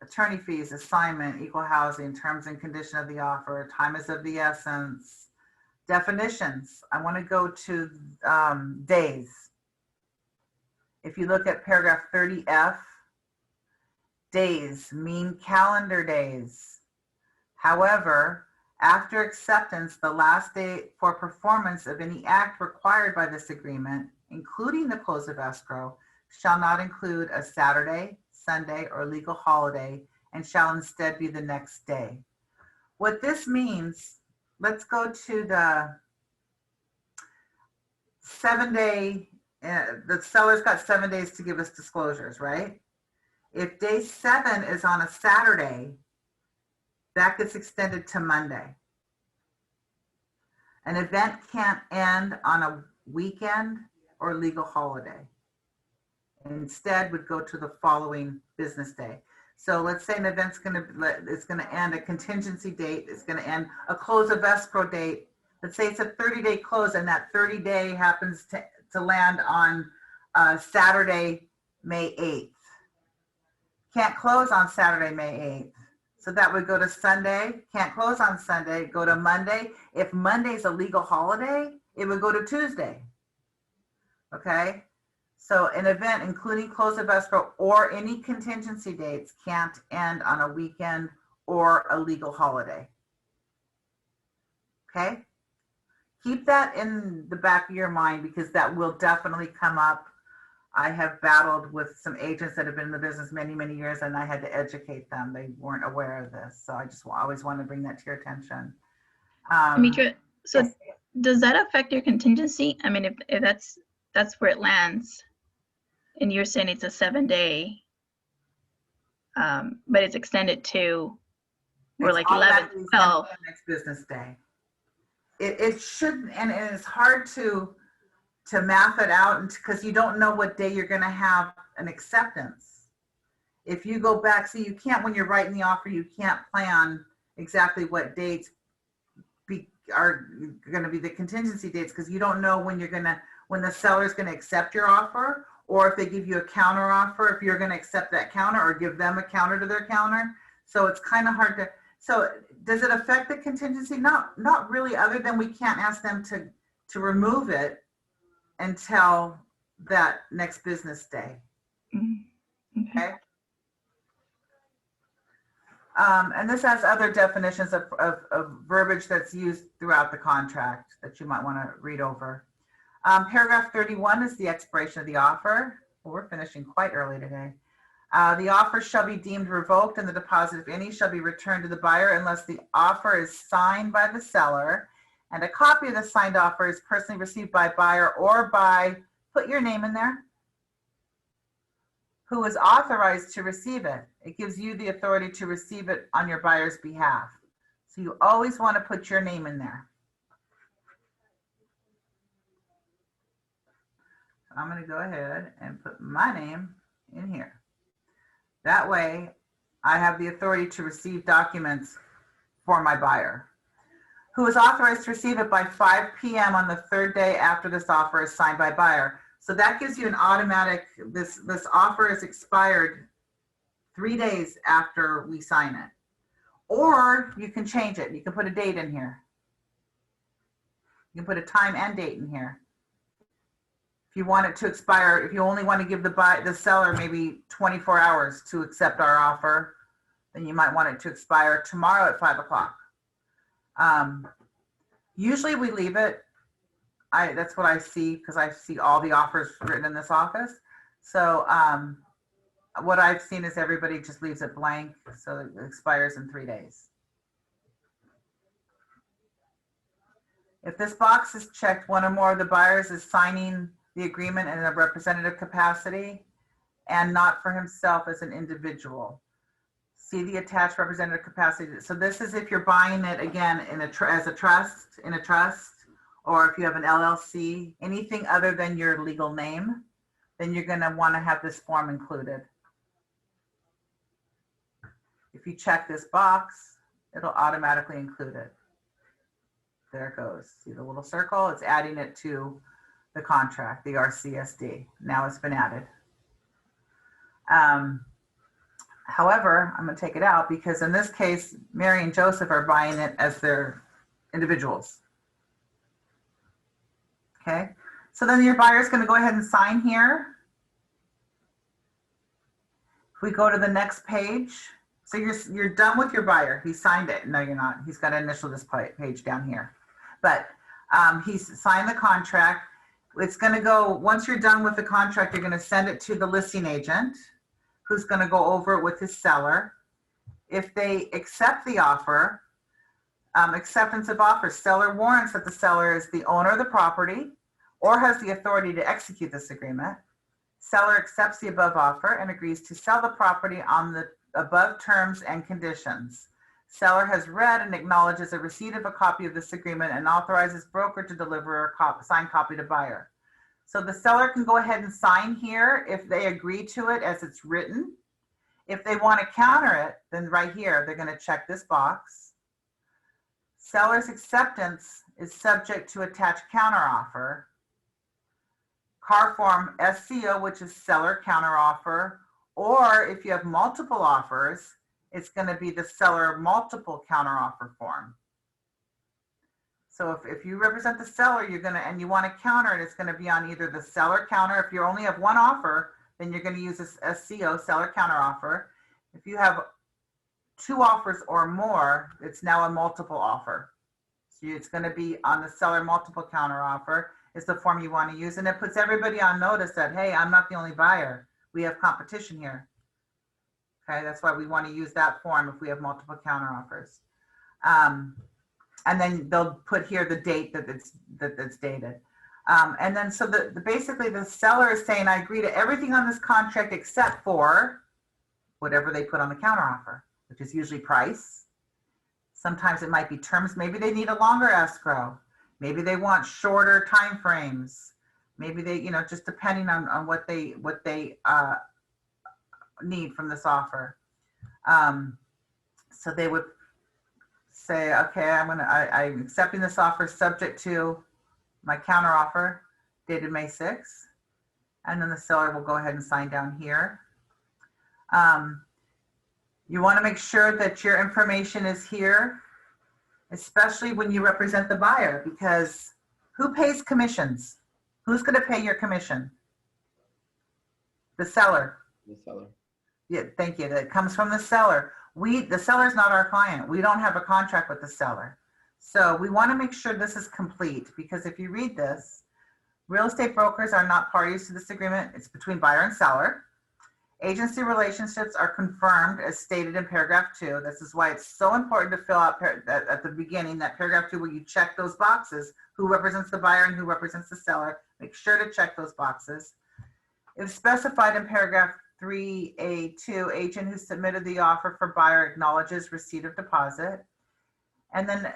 Attorney fees, assignment, equal housing, terms and condition of the offer, time is of the essence. Definitions, I want to go to days. If you look at paragraph 30F, days mean calendar days. However, after acceptance, the last day for performance of any act required by this agreement, including the close of escrow, shall not include a Saturday, Sunday, or legal holiday, and shall instead be the next day. What this means, let's go to the 7-day, the seller's got 7 days to give us disclosures, right? If day 7 is on a Saturday, that gets extended to Monday. An event can't end on a weekend or legal holiday. Instead would go to the following business day. So let's say an event's it's gonna end a contingency date, it's gonna end a close of escrow date. Let's say it's a 30-day close and that 30-day happens to land on Saturday, May 8th. Can't close on Saturday, May 8th. So that would go to Sunday, can't close on Sunday, go to Monday. If Monday's a legal holiday, it would go to Tuesday. Okay? So an event including close of escrow or any contingency dates can't end on a weekend or a legal holiday. Okay? Keep that in the back of your mind because that will definitely come up. I have battled with some agents that have been in the business many, many years, and I had to educate them. They weren't aware of this. So I just always want to bring that to your attention. Demetra, so yes. does that affect your contingency? I mean, if that's where it lands, and you're saying it's a 7-day, but it's extended to, or It's like 11, automatically extended 12. to the next business day. It shouldn't, and it's hard to math it out because you don't know what day you're going to have an acceptance. If you go back, see, you can't, when you're writing the offer, you can't plan exactly what dates are going to be the contingency dates because you don't know when when the seller's going to accept your offer, or if they give you a counter offer, if you're going to accept that counter or give them a counter to their counter. So it's kind of hard to, so does it affect the contingency? Not really, other than we can't ask them to remove it until that next business day. Mm-hmm. Okay. And this has other definitions of verbiage that's used throughout the contract that you might want to read over. Paragraph 31 is the expiration of the offer. Well, we're finishing quite early today. The offer shall be deemed revoked and the deposit, if any, shall be returned to the buyer unless the offer is signed by the seller and a copy of the signed offer is personally received by buyer or by, put your name in there, who is authorized to receive it. It gives you the authority to receive it on your buyer's behalf. So you always want to put your name in there. So I'm going to go ahead and put my name in here. That way I have the authority to receive documents for my buyer, who is authorized to receive it by 5 p.m. on the third day after this offer is signed by buyer. So that gives you an automatic, this offer is expired 3 days after we sign it. Or you can change it. You can put a date in here. You can put a time and date in here. If you want it to expire, if you only want to give the seller maybe 24 hours to accept our offer, then you might want it to expire tomorrow at 5 o'clock. Usually we leave it. That's what I see because I see all the offers written in this office. So what I've seen is everybody just leaves it blank, so it expires in 3 days. If this box is checked, one or more of the buyers is signing the agreement in a representative capacity and not for himself as an individual. See the attached representative capacity. So this is if you're buying it again in as a trust, or if you have an LLC, anything other than your legal name, then you're going to want to have this form included. If you check this box, it'll automatically include it. There it goes. See the little circle? It's adding it to the contract, the RCSD. Now it's been added. However, I'm going to take it out because in this case, Mary and Joseph are buying it as their individuals. Okay, so then your buyer is going to go ahead and sign here. If we go to the next page, so you're done with your buyer. He signed it. No, you're not. He's got to initial this page down here. But he's signed the contract. It's going to go, once you're done with the contract, you're going to send it to the listing agent, who's going to go over it with his seller. If they accept the offer, acceptance of offer, seller warrants that the seller is the owner of the property or has the authority to execute this agreement. Seller accepts the above offer and agrees to sell the property on the above terms and conditions. Seller has read and acknowledges a receipt of a copy of this agreement and authorizes broker to deliver a signed copy to buyer. So the seller can go ahead and sign here if they agree to it as it's written. If they want to counter it, then right here, they're going to check this box. Seller's acceptance is subject to attached counteroffer. CAR form SCO, which is seller counteroffer, or if you have multiple offers, it's going to be the seller multiple counteroffer form. So if you represent the seller, you're going to, and you want to counter it, it's going to be on either the seller counter. If you only have one offer, then you're going to use this SCO, seller counteroffer. If you have two offers or more, it's now a multiple offer. So it's going to be on the seller multiple counteroffer is the form you want to use. And it puts everybody on notice that, hey, I'm not the only buyer. We have competition here. Okay, that's why we want to use that form if we have multiple counteroffers. And then they'll put here the date that it's dated. And then so basically the seller is saying, I agree to everything on this contract except for whatever they put on the counteroffer, which is usually price. Sometimes it might be terms. Maybe they need a longer escrow. Maybe they want shorter time frames. Maybe they, just depending on what they need from this offer. So they would say, okay, I'm accepting this offer subject to my counteroffer dated May 6th. And then the seller will go ahead and sign down here. You want to make sure that your information is here, especially when you represent the buyer, because who pays commissions? Who's going to pay your commission? The seller. The seller. Yeah, thank you. That comes from the seller. The seller's not our client. We don't have a contract with the seller. So we want to make sure this is complete, because if you read this, real estate brokers are not parties to this agreement. It's between buyer and seller. Agency relationships are confirmed as stated in paragraph 2. This is why it's so important to fill out at the beginning, that paragraph 2, where you check those boxes, who represents the buyer and who represents the seller. Make sure to check those boxes. If specified in paragraph 3A2, agent who submitted the offer for buyer acknowledges receipt of deposit. And then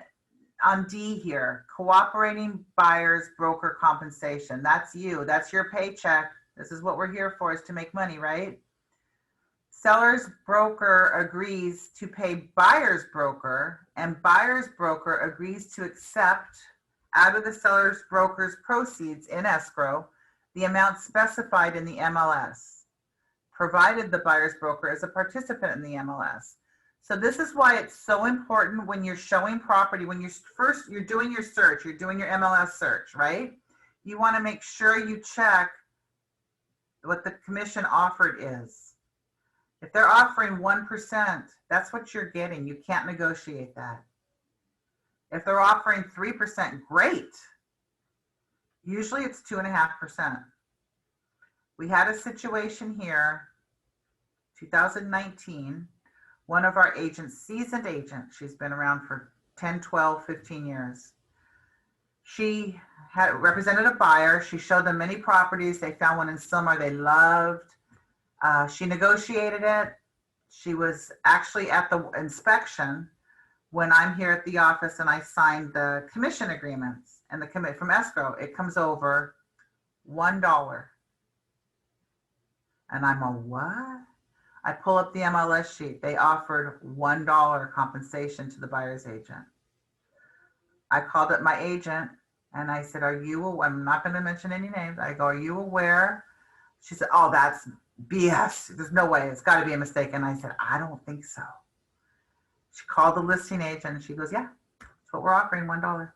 on D here, cooperating buyer's broker compensation. That's you. That's your paycheck. This is what we're here for, is to make money, right? Seller's broker agrees to pay buyer's broker, and buyer's broker agrees to accept out of the seller's broker's proceeds in escrow the amount specified in the MLS, provided the buyer's broker is a participant in the MLS. So this is why it's so important when you're showing property, when you're doing your search, you're doing your MLS search, right? You want to make sure you check what the commission offered is. If they're offering 1%, that's what you're getting. You can't negotiate that. If they're offering 3%, great. Usually it's 2.5%. We had a situation here, 2019, one of our agents, seasoned agent, she's been around for 10, 12, 15 years. She had represented a buyer. She showed them many properties. They found one in Sylmar they loved. She negotiated it. She was actually at the inspection when I'm here at the office and I signed the commission agreements and the commit from escrow. It comes over $1. And I'm a what? I pull up the MLS sheet. They offered $1 compensation to the buyer's agent. I called up my agent and I said, I'm not going to mention any names. I go, are you aware? She said, oh, that's BS. There's no way. It's got to be a mistake. And I said, I don't think so. She called the listing agent and she goes, yeah, that's what we're offering, $1.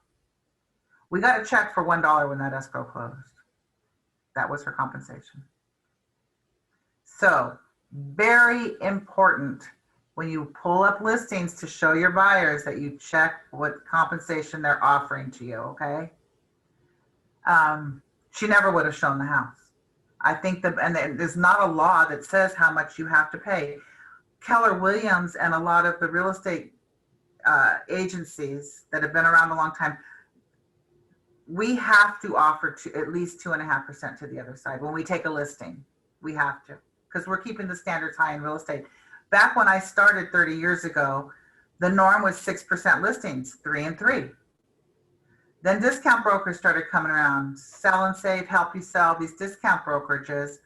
We got a check for $1 when that escrow closed. That was her compensation. So very important when you pull up listings to show your buyers that you check what compensation they're offering to you, okay? she never would have shown the house. I think and there's not a law that says how much you have to pay. Keller Williams and a lot of the real estate agencies that have been around a long time, we have to offer at least 2.5% to the other side. When we take a listing, we have to, because we're keeping the standards high in real estate. Back when I started 30 years ago, the norm was 6% listings, 3 and 3. Then discount brokers started coming around, Sell and Save, Help You Sell, these discount brokerages,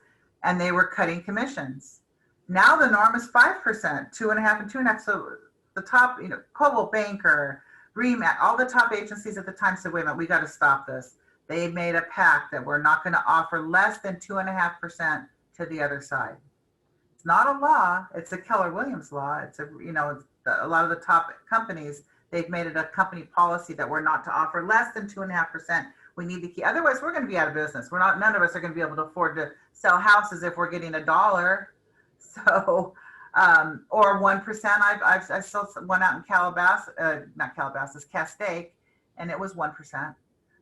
and they were cutting commissions. Now the norm is 5%, 2.5 and 2.5. So the top, Coldwell Banker, REMAX, all the top agencies at the time said, wait a minute, we got to stop this. They made a pact that we're not going to offer less than 2.5% to the other side. It's not a law. It's a Keller Williams law. It's a lot of the top companies, they've made it a company policy that we're not to offer less than 2.5%. We need to keep, otherwise we're going to be out of business. None of us are going to be able to afford to sell houses if we're getting $1. So, or 1%. I saw one out in Calabasas, not Calabasas, Castaic, and it was 1%.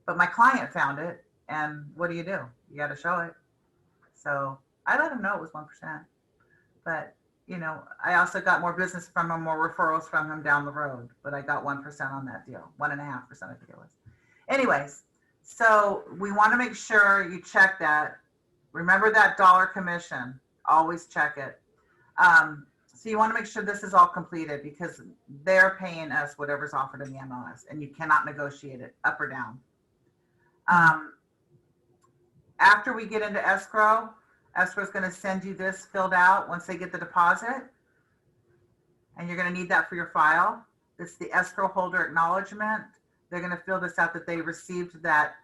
But my client found it, and what do? You got to show it. So I let him know it was 1%. But I also got more business from him, more referrals from him down the road. But I got 1% on that deal, 1.5%, I think it was. Anyways, so we want to make sure you check that. Remember that dollar commission. Always check it. So you want to make sure this is all completed because they're paying us whatever's offered in the MLS, and you cannot negotiate it up or down. After we get into escrow is going to send you this filled out once they get the deposit, and you're going to need that for your file. It's the escrow holder acknowledgement. They're going to fill this out that they received that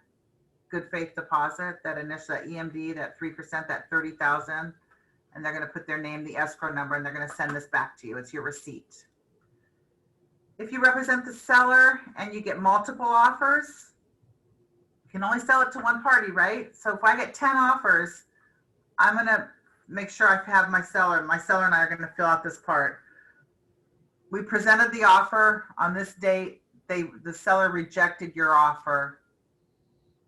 good faith deposit, that initial, that EMD, that 3%, that 30,000. And they're going to put their name, the escrow number, and they're going to send this back to you. It's your receipt. If you represent the seller and you get multiple offers, you can only sell it to one party, right? So if I get 10 offers, I'm going to make sure I have my seller and I are going to fill out this part. We presented the offer on this date. The seller rejected your offer.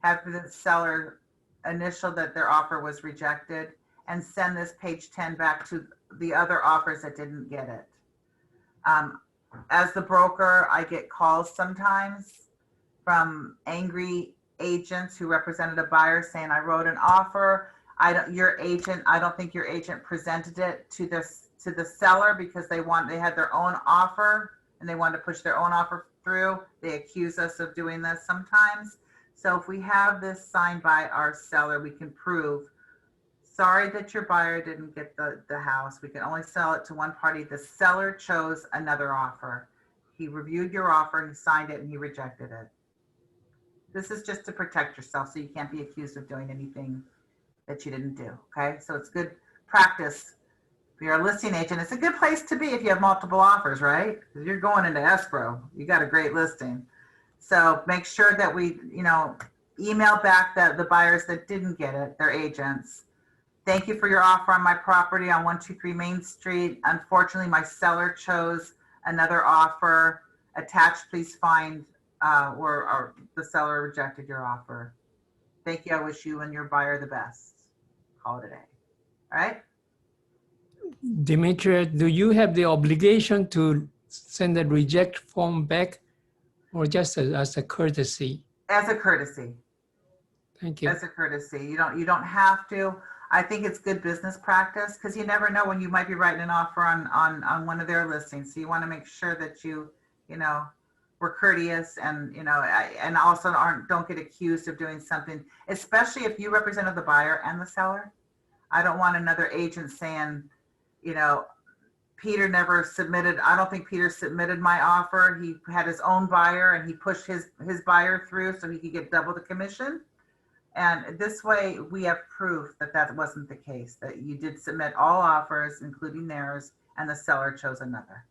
Have the seller initial that their offer was rejected, and send this page 10 back to the other offers that didn't get it. As the broker, I get calls sometimes from angry agents who represented a buyer saying, I wrote an offer. I don't think your agent presented it to the seller because they had their own offer and they wanted to push their own offer through. They accuse us of doing this sometimes. So if we have this signed by our seller, we can prove, sorry that your buyer didn't get the house. We can only sell it to one party. The seller chose another offer. He reviewed your offer and he signed it and he rejected it. This is just to protect yourself so you can't be accused of doing anything that you didn't do, okay? So it's good practice. If you're a listing agent, it's a good place to be if you have multiple offers, right? Because you're going into escrow. You got a great listing. So make sure that we, email back the buyers that didn't get it, their agents. Thank you for your offer on my property on 123 Main Street. Unfortunately, my seller chose another offer. Attached, please find where the seller rejected your offer. Thank you. I wish you and your buyer the best. Call it a day. All right? Demetra, do you have the obligation to send the reject form back or just as a courtesy? As a courtesy. Thank you. As a courtesy. You don't have to. I think it's good business practice because you never know when you might be writing an offer on one of their listings. So you want to make sure that we're courteous and, and also don't get accused of doing something, especially if you represented the buyer and the seller. I don't want another agent saying, Peter never submitted. I don't think Peter submitted my offer. He had his own buyer and he pushed his buyer through so he could get double the commission. And this way we have proof that wasn't the case, that you did submit all offers, including theirs, and the seller chose another.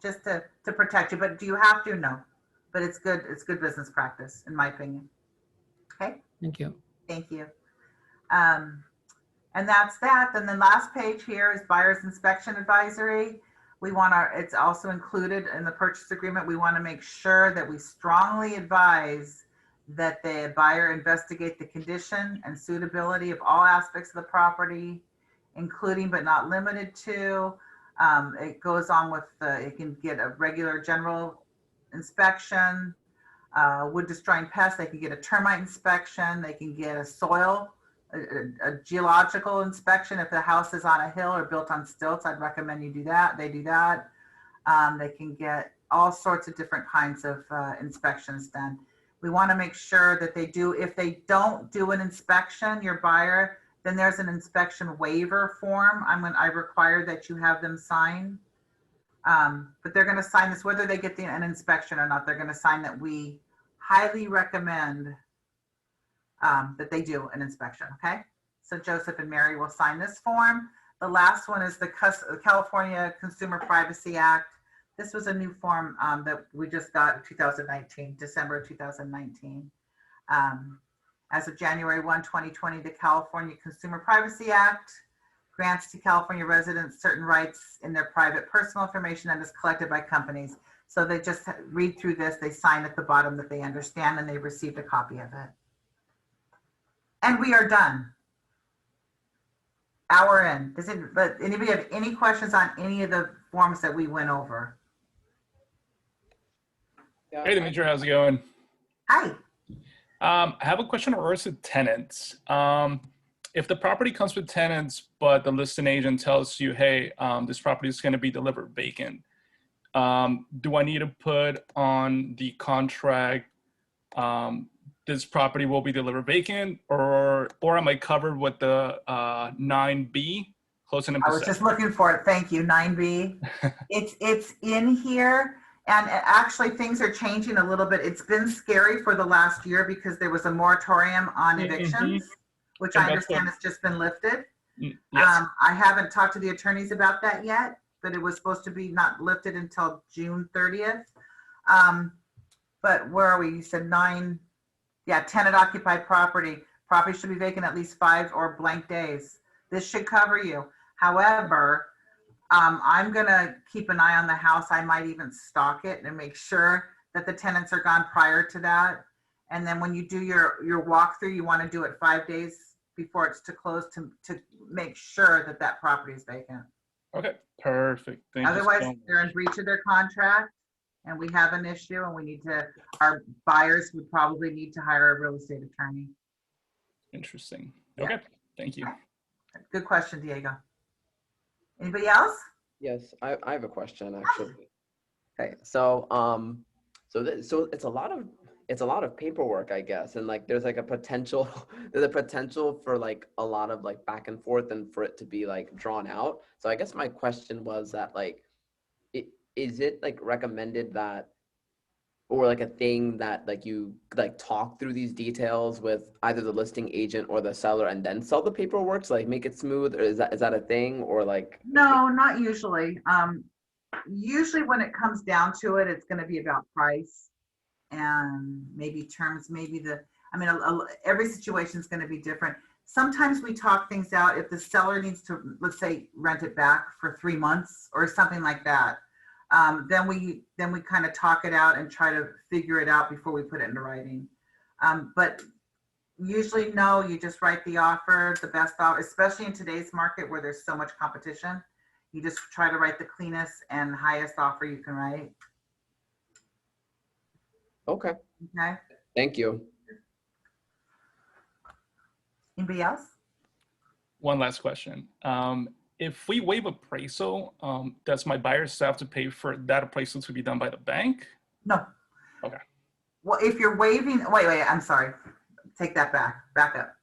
Just to protect you. But do you have to? No. But it's good business practice, in my opinion. Okay? Thank you. Thank you. And that's that. Then the last page here is buyer's inspection advisory. It's also included in the purchase agreement. We want to make sure that we strongly advise that the buyer investigate the condition and suitability of all aspects of the property, including but not limited to. It goes on with it can get a regular general inspection, wood destroying pests. They can get a termite inspection. They can get a soil, a geological inspection. If the house is on a hill or built on stilts, I'd recommend you do that. They do that. They can get all sorts of different kinds of inspections done. We want to make sure that they do. If they don't do an inspection, your buyer, then there's an inspection waiver form. I require that you have them sign. But they're going to sign this whether they get an inspection or not. They're going to sign that we highly recommend that they do an inspection. Okay. So Joseph and Mary will sign this form. The last one is the California Consumer Privacy Act. This was a new form that we just got in 2019, December 2019. As of January 1, 2020, the California Consumer Privacy Act grants to California residents certain rights in their private personal information that is collected by companies. So they just read through this, they sign at the bottom that they understand, and they received a copy of it. And we are done. Hour in. But anybody have any questions on any of the forms that we went over? Hey, Demetra, how's it going? Hi. I have a question in regards to tenants. If the property comes with tenants, but the listing agent tells you, hey, this property is going to be delivered vacant, do I need to put on the contract this property will be delivered vacant, or am I covered with the 9B, closing and I was possession? just looking for it. Thank you, 9B. It's in here. And actually things are changing a little bit. It's been scary for the last year because there was a moratorium on evictions, which I understand has just been lifted. Yes. I haven't talked to the attorneys about that yet, but it was supposed to be not lifted until June 30th. But where are we? You said 9, yeah, tenant occupied property. Property should be vacant at least 5 or blank days. This should cover you. However, I'm gonna keep an eye on the house. I might even stalk it and make sure that the tenants are gone prior to that. And then when you do your walkthrough, you want to do it 5 days before it's to close to make sure that that property is vacant. Okay, perfect. Thank Otherwise, you so they're in much. breach of their contract, and we have an issue, and we need to. Our buyers would probably need to hire a real estate attorney. Interesting. Yeah. Okay, thank you. Good question, Diego. Anybody else? Yes, I have a question actually. Okay, so so it's a lot of paperwork, I guess, and like there's like a potential for like a lot of like back and forth and for it to be like drawn out. So I guess my question was that like, is it like recommended that, or like a thing that like you like talk through these details with either the listing agent or the seller and then sell the paperwork to like make it smooth, or is that a thing, or like? No, not usually. Usually when it comes down to it, it's going to be about price and maybe terms, every situation is going to be different. Sometimes we talk things out if the seller needs to, let's say, rent it back for 3 months or something like that. Then we kind of talk it out and try to figure it out before we put it into writing. But usually, no, you just write the offer, the best offer, especially in today's market where there's so much competition. You just try to write the cleanest and highest offer you can write. Okay. Okay. Thank you. Anybody else? One last question. If we waive appraisal, does my buyer still have to pay for that appraisal to be done by the bank? No. Okay. Well, if you're waiving, wait, I'm sorry. Take that back up.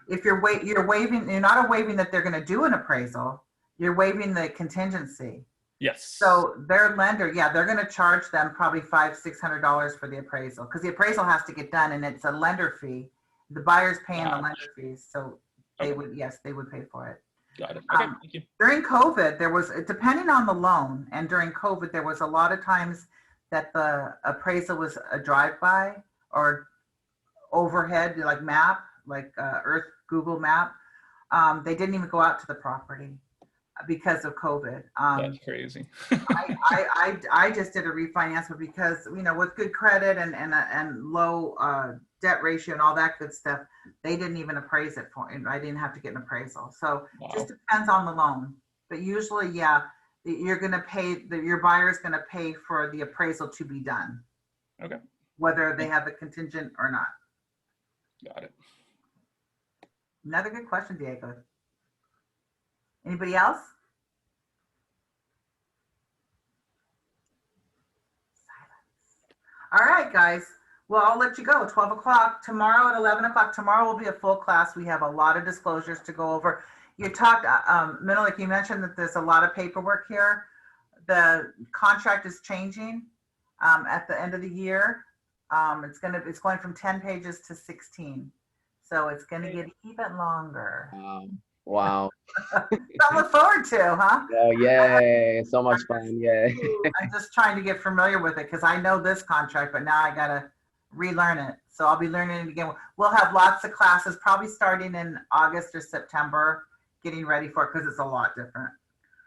If you're waiving, you're not waiving that they're going to do an appraisal. You're waiving the contingency. Yes. So their lender, yeah, they're going to charge them probably $500-600 for the appraisal because the appraisal has to get done and it's a lender fee. The buyer's paying the lender fees, so they would, yes, they would pay for it. Got it. Okay, thank you. During COVID, there was, depending on the loan, and during COVID, there was a lot of times that the appraisal was a drive-by or overhead, like map, like Earth Google map. They didn't even go out to the property. because of COVID. That's crazy. I just did a refinance, but because, you know, with good credit and low debt ratio and all that good stuff, they didn't even appraise it for me. I didn't have to get an appraisal. So Wow. just depends on the loan. But usually, yeah, you're going to pay, your buyer's going to pay for the appraisal to be done. Okay. Whether they have a contingent or not. Got it. Another good question, Diego. Anybody else? Silence. All right, guys. Well, I'll let you go. 12 o'clock tomorrow at 11 o'clock. Tomorrow will be a full class. We have a lot of disclosures to go over. You talked, Menelik, you mentioned that there's a lot of paperwork here. The contract is changing at the end of the year. It's going from 10 pages to 16. So it's going to get even longer. Wow. I look forward to, huh? Oh, yay. So much fun. Yay. I'm just trying to get familiar with it because I know this contract, but now I got to relearn it. So I'll be learning it again. We'll have lots of classes, probably starting in August or September, getting ready for it because it's a lot different.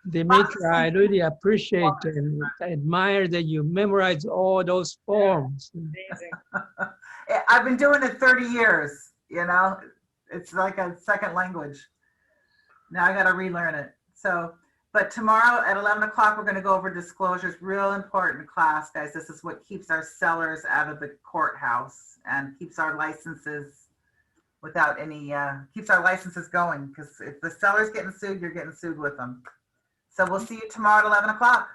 Demetra, I really appreciate and admire that you memorize all those forms. I've been doing it 30 years, you know, it's like a second language. Now I got to relearn it. So, but tomorrow at 11 o'clock, we're going to go over disclosures. Real important class, guys. This is what keeps our sellers out of the courthouse and keeps our licenses without any, keeps our licenses going. Because if the seller's getting sued, you're getting sued with them. So we'll see you tomorrow at 11 o'clock.